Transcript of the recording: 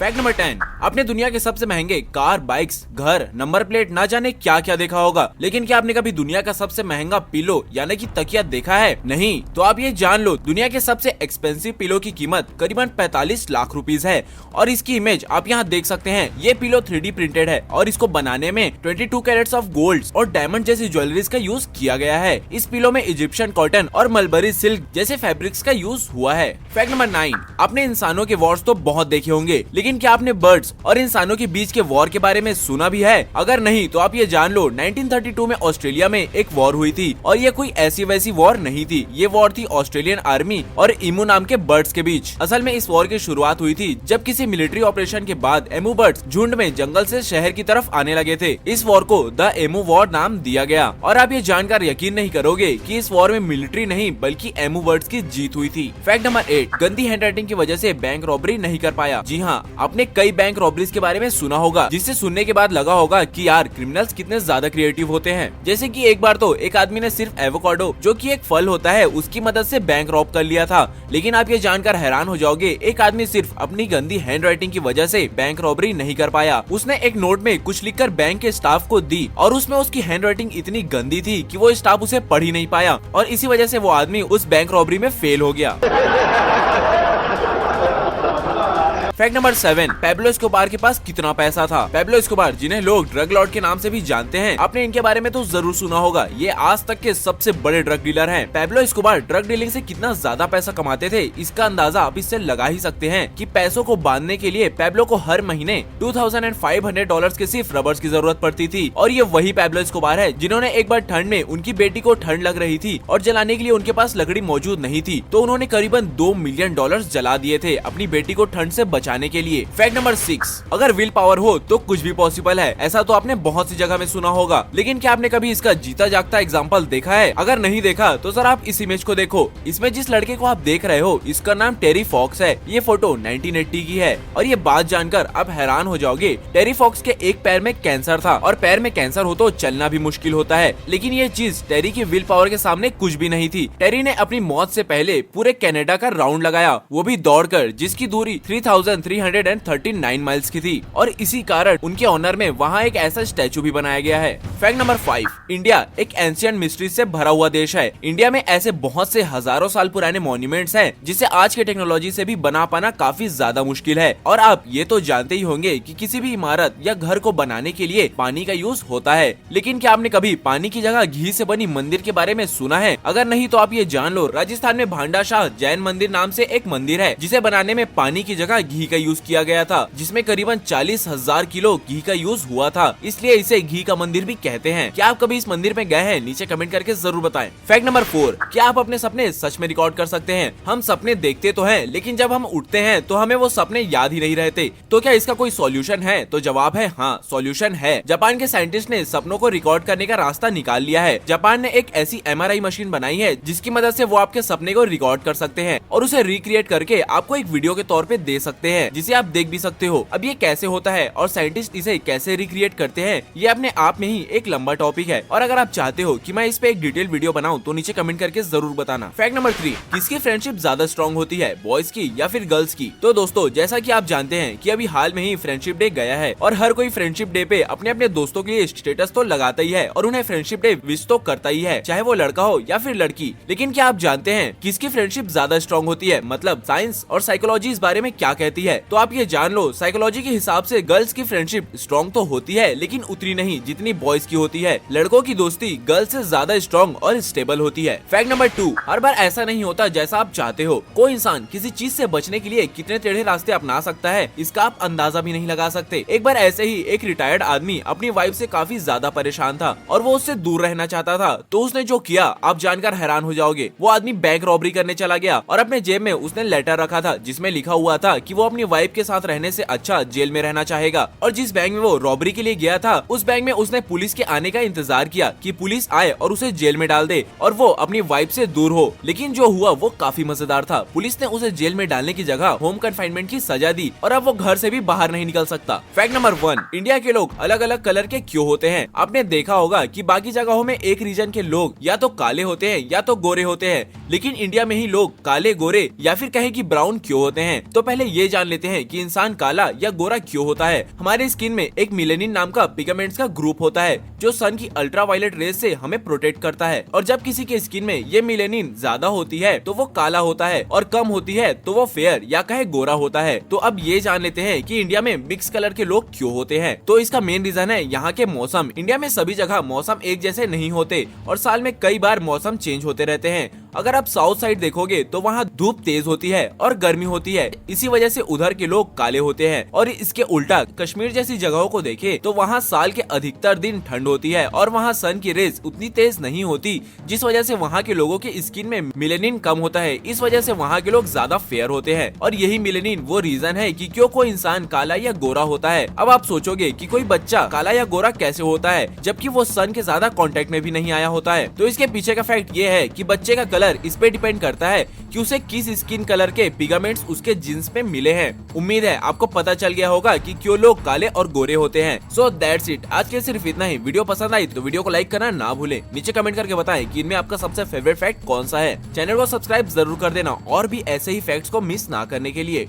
Fact number 10, आपने दुनिया के सबसे महंगे कार, बाइक्स, घर, नंबर प्लेट ना जाने क्या क्या देखा होगा, लेकिन क्या आपने कभी दुनिया का सबसे महंगा पिलो यानी कि तकिया देखा है? नहीं तो आप ये जान लो, दुनिया के सबसे एक्सपेंसिव पिलो की कीमत करीबन 45 लाख रुपीस है और इसकी इमेज आप यहाँ देख सकते हैं। ये पिलो 3D प्रिंटेड है और इसको बनाने में 22 कैरेट्स ऑफ गोल्ड और डायमंड जैसी ज्वेलरीज का यूज किया गया है। इस पिलो में इजिप्शियन कॉटन और मलबरी सिल्क जैसे फैब्रिक्स का यूज हुआ है। फैक्ट नंबर 9, आपने इंसानों के वॉर्स तो बहुत देखे होंगे, लेकिन क्या आपने बर्ड्स और इंसानों के बीच के वॉर के बारे में सुना भी है? अगर नहीं तो आप ये जान लो, 1932 में ऑस्ट्रेलिया में एक वॉर हुई थी और ये कोई ऐसी वैसी वॉर नहीं थी। ये वॉर थी ऑस्ट्रेलियन आर्मी और इमू नाम के बर्ड्स के बीच। असल में इस वॉर की शुरुआत हुई थी जब किसी मिलिट्री ऑपरेशन के बाद एमू बर्ड्स झुंड में जंगल से शहर की तरफ आने लगे थे। इस वॉर को द एमू वॉर नाम दिया गया और आप ये जानकर यकीन नहीं करोगे कि इस वॉर में मिलिट्री नहीं बल्कि एमू बर्ड्स की जीत हुई थी। फैक्ट नंबर 8, गंदी हैंडराइटिंग की वजह से बैंक रॉबरी नहीं कर पाया। जी हाँ, आपने कई बैंक रॉबरीज के बारे में सुना होगा जिससे सुनने के बाद लगा होगा कि यार क्रिमिनल्स कितने ज्यादा क्रिएटिव होते हैं। जैसे कि एक बार तो एक आदमी ने सिर्फ एवोकाडो जो कि एक फल होता है उसकी मदद से बैंक रॉब कर लिया था। लेकिन आप ये जानकर हैरान हो जाओगे, एक आदमी सिर्फ अपनी गंदी हैंडराइटिंग की वजह से बैंक रॉबरी नहीं कर पाया। उसने एक नोट में कुछ लिखकर बैंक के स्टाफ को दी और उसमें उसकी हैंडराइटिंग इतनी गंदी थी कि वो स्टाफ उसे पढ़ ही नहीं पाया और इसी वजह से वो आदमी उस बैंक रॉबरी में फेल हो गया। फैक्ट नंबर 7, पैब्लो एस्कोबार के पास कितना पैसा था? पैब्लो एस्कोबार, जिन्हें लोग ड्रग लॉर्ड के नाम से भी जानते हैं, आपने इनके बारे में तो जरूर सुना होगा। ये आज तक के सबसे बड़े ड्रग डीलर हैं। पैब्लो एस्कोबार ड्रग डीलिंग से कितना ज्यादा पैसा कमाते थे इसका अंदाजा आप इससे लगा ही सकते हैं कि पैसों को बांधने के लिए पैब्लो को हर महीने $2500 के सिर्फ रबर्स की जरूरत पड़ती थी। और ये वही पैब्लो एस्कोबार है जिन्होंने एक बार ठंड में उनकी बेटी को ठंड लग रही थी और जलाने के लिए उनके पास लकड़ी मौजूद नहीं थी तो उन्होंने करीबन $2 मिलियन जला दिए थे अपनी बेटी को ठंड से बचाने के लिए। फैक्ट नंबर 6, अगर विल पावर हो तो कुछ भी पॉसिबल है। ऐसा तो आपने बहुत सी जगह में सुना होगा, लेकिन क्या आपने कभी इसका जीता जागता एग्जांपल देखा है? अगर नहीं देखा तो सर आप इस इमेज को देखो। इसमें जिस लड़के को आप देख रहे हो इसका नाम टेरी फॉक्स है। ये फोटो 1980 की है और ये बात जानकर आप हैरान हो जाओगे। टेरी फॉक्स के एक पैर में कैंसर था और पैर में कैंसर हो तो चलना भी मुश्किल होता है, लेकिन ये चीज टेरी की विल पावर के सामने कुछ भी नहीं थी। टेरी ने अपनी मौत से पहले पूरे कनाडा का राउंड लगाया, वो भी दौड़कर, जिसकी दूरी 3339 माइल्स की थी और इसी कारण उनके ऑनर में वहाँ एक ऐसा स्टैचू भी बनाया गया है। फैक्ट नंबर 5, इंडिया एक एंशिएंट मिस्ट्री से भरा हुआ देश है। इंडिया में ऐसे बहुत से हजारों साल पुराने मॉन्यूमेंट्स हैं जिसे आज के टेक्नोलॉजी से भी बना पाना काफी ज्यादा मुश्किल है। और आप ये तो जानते ही होंगे कि किसी भी इमारत या घर को बनाने के लिए पानी का यूज होता है, लेकिन क्या आपने कभी पानी की जगह घी से बनी मंदिर के बारे में सुना है? अगर नहीं तो आप ये जान लो, राजस्थान में भांडा शाह जैन मंदिर नाम से एक मंदिर है जिसे बनाने में पानी की जगह घी का यूज किया गया था, जिसमें करीबन 40,000 किलो घी का यूज हुआ था, इसलिए इसे घी का मंदिर भी कहते हैं। क्या आप कभी इस मंदिर में गए हैं? नीचे कमेंट करके जरूर बताएं। फैक्ट नंबर 4, क्या आप अपने सपने सच में रिकॉर्ड कर सकते हैं? हम सपने देखते तो हैं, लेकिन जब हम उठते हैं तो हमें वो सपने याद ही नहीं रहते। तो क्या इसका कोई सॉल्यूशन है? तो जवाब है हाँ, सॉल्यूशन है। जापान के साइंटिस्ट ने सपनों को रिकॉर्ड करने का रास्ता निकाल लिया है। जापान ने एक ऐसी MRI मशीन बनाई है जिसकी मदद से वो आपके सपने को रिकॉर्ड कर सकते हैं और उसे रिक्रिएट करके आपको एक वीडियो के तौर पे दे सकते हैं जिसे आप देख भी सकते हो। अब ये कैसे होता है और साइंटिस्ट इसे कैसे रिक्रिएट करते हैं, ये अपने आप में ही एक लंबा टॉपिक है और अगर आप चाहते हो कि मैं इस पे एक डिटेल वीडियो बनाऊं तो नीचे कमेंट करके जरूर बताना। फैक्ट नंबर 3, किसकी फ्रेंडशिप ज्यादा स्ट्रॉन्ग होती है, बॉयज की या फिर गर्ल्स की? तो दोस्तों, जैसा कि आप जानते हैं कि अभी हाल में ही फ्रेंडशिप डे गया है और हर कोई फ्रेंडशिप डे पे अपने अपने दोस्तों के लिए स्टेटस तो लगाता ही है और उन्हें फ्रेंडशिप डे विश तो करता ही है, चाहे वो लड़का हो या फिर लड़की। लेकिन क्या आप जानते हैं किसकी फ्रेंडशिप ज्यादा स्ट्रॉन्ग होती है? मतलब साइंस और साइकोलॉजी इस बारे में क्या कहती है? तो आप ये जान लो, साइकोलॉजी के हिसाब से गर्ल्स की फ्रेंडशिप स्ट्रॉन्ग तो होती है, लेकिन उतनी नहीं जितनी बॉयज की होती है। लड़कों की दोस्ती गर्ल्स से ज्यादा स्ट्रॉन्ग और स्टेबल होती है। फैक्ट नंबर 2, हर बार ऐसा नहीं होता जैसा आप चाहते हो। कोई इंसान किसी चीज से बचने के लिए कितने टेढ़े रास्ते अपना सकता है इसका आप अंदाजा भी नहीं लगा सकते। एक बार ऐसे ही एक रिटायर्ड आदमी अपनी वाइफ से काफी ज्यादा परेशान था और वो उससे दूर रहना चाहता था, तो उसने जो किया आप जानकर हैरान हो जाओगे। वो आदमी बैंक रॉबरी करने चला गया और अपने जेब में उसने लेटर रखा था जिसमें लिखा हुआ था कि वो अपनी वाइफ के साथ रहने से अच्छा जेल में रहना चाहेगा। और जिस बैंक में वो रॉबरी के लिए गया था उस बैंक में उसने पुलिस के आने का इंतजार किया कि पुलिस आए और उसे जेल में डाल दे और वो अपनी वाइफ से दूर हो। लेकिन जो हुआ वो काफी मजेदार था। पुलिस ने उसे जेल में डालने की जगह होम कन्फाइनमेंट की सजा दी और अब वो घर से भी बाहर नहीं निकल सकता। फैक्ट नंबर 1, इंडिया के लोग अलग अलग कलर के क्यों होते हैं? आपने देखा होगा कि बाकी जगहों में एक रीजन के लोग या तो काले होते हैं या तो गोरे होते हैं, लेकिन इंडिया में ही लोग काले, गोरे या फिर कहें कि ब्राउन क्यों होते हैं? तो पहले ये जान लेते हैं कि इंसान काला या गोरा क्यों होता है। हमारे स्किन में एक मेलेनिन नाम का पिगमेंट्स का ग्रुप होता है जो सन की अल्ट्रावायलेट रेज से हमें प्रोटेक्ट करता है, और जब किसी के स्किन में ये मेलेनिन ज्यादा होती है तो वो काला होता है और कम होती है तो वो फेयर या कहे गोरा होता है। तो अब ये जान लेते हैं कि इंडिया में मिक्स कलर के लोग क्यों होते हैं। तो इसका मेन रीजन है यहाँ के मौसम। इंडिया में सभी जगह मौसम एक जैसे नहीं होते और साल में कई बार मौसम चेंज होते रहते हैं। अगर आप साउथ साइड देखोगे तो वहाँ धूप तेज होती है और गर्मी होती है, इसी वजह से उधर के लोग काले होते हैं। और इसके उल्टा कश्मीर जैसी जगहों को देखें तो वहाँ साल के अधिकतर दिन ठंड होती है और वहाँ सन की रेज उतनी तेज नहीं होती, जिस वजह से वहाँ के लोगों के स्किन में मेलेनिन कम होता है। इस वजह से वहाँ के लोग ज्यादा फेयर होते हैं और यही मेलेनिन वो रीजन है कि क्यों कोई इंसान काला या गोरा होता है। अब आप सोचोगे कि कोई बच्चा काला या गोरा कैसे होता है जबकि वो सन के ज्यादा कांटेक्ट में भी नहीं आया होता है। तो इसके पीछे का फैक्ट ये है कि बच्चे का कलर इस पे डिपेंड करता है कि उसे किस स्किन कलर के पिगमेंट्स उसके जीन्स में मिले हैं। उम्मीद है आपको पता चल गया होगा कि क्यों लोग काले और गोरे होते हैं। सो दैट्स इट, आज के सिर्फ इतना ही। वीडियो पसंद आई तो वीडियो को लाइक करना ना भूलें। नीचे कमेंट करके बताएं कि इनमें आपका सबसे फेवरेट फैक्ट कौन सा है। चैनल को सब्सक्राइब जरूर कर देना और भी ऐसे ही फैक्ट्स को मिस ना करने के लिए।